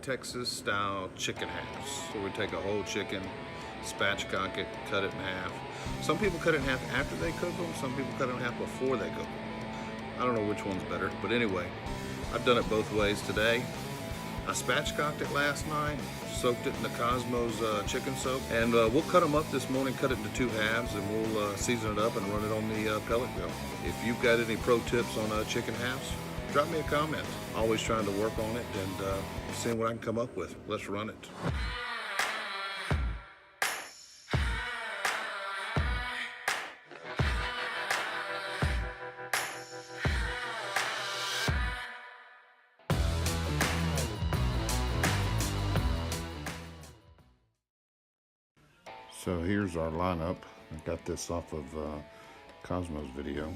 Texas style chicken halves. So we take a whole chicken, spatchcock it, cut it in half. Some people cut it in half after they cook them, some people cut it in half before they cook them. I don't know which one's better, but anyway, I've done it both ways today. I spatchcocked it last night, soaked it in the Kosmos chicken soak, and we'll cut them up this morning, cut it into 2 halves, and we'll season it up and run it on the pellet grill. If you've got any pro tips on chicken halves, drop me a comment. Always trying to work on it and seeing what I can come up with. Let's run it. So here's our lineup. I got this off of Kosmos video.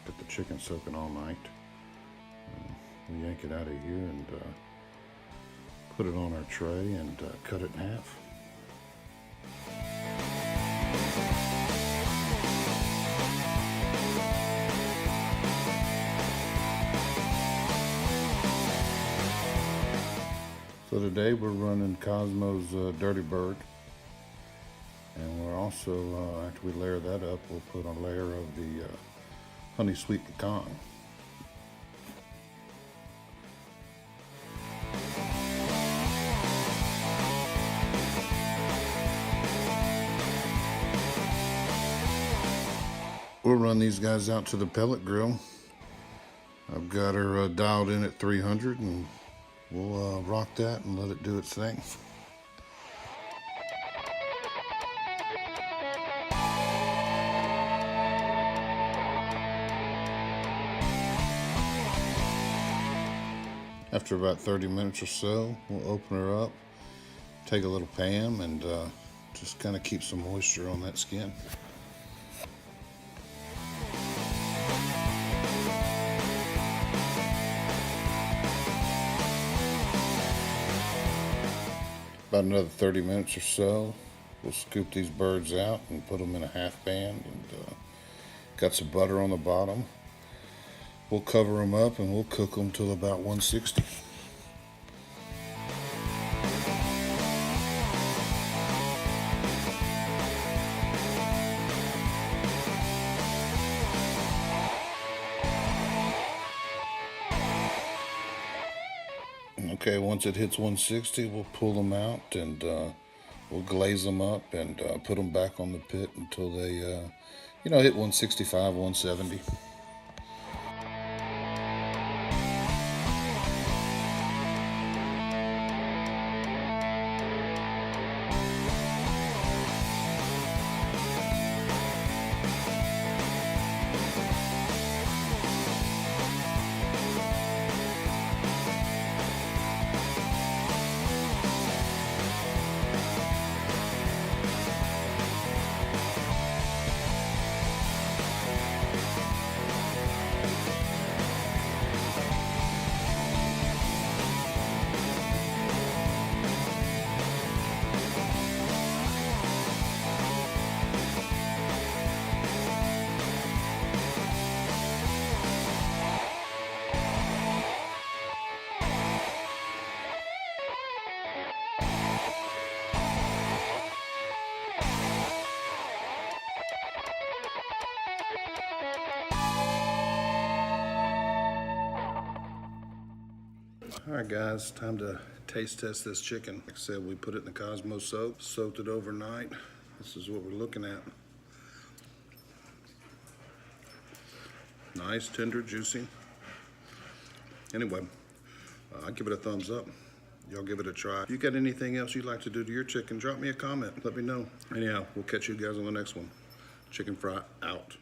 Got the chicken soaking all night. We yank it out of here and put it on our tray and cut it in half. So today we're running Kosmos Dirty Bird. And we're also, after we layer that up, we'll put a layer of the honey sweet pecan. We'll run these guys out to the pellet grill. I've got her dialed in at 300 and we'll rock that and let it do its thing. After about 30 minutes or so, we'll open her up, take a little Pam, and just kind of keep some moisture on that skin. About another 30 minutes or so, we'll scoop these birds out and put them in a half band, and got some butter on the bottom. We'll cover them up and we'll cook them till about 160. Okay, once it hits 160, we'll pull them out and we'll glaze them up and put them back on the pit until they, hit 165, 170. All right, guys, time to taste test this chicken. Like I said, we put it in the Kosmos soak, soaked it overnight. This is what we're looking at. Nice, tender, juicy. Anyway, I give it a thumbs up. Y'all give it a try. If you got anything else you'd like to do to your chicken, drop me a comment. Let me know. Anyhow, we'll catch you guys on the next one. Chicken fry out.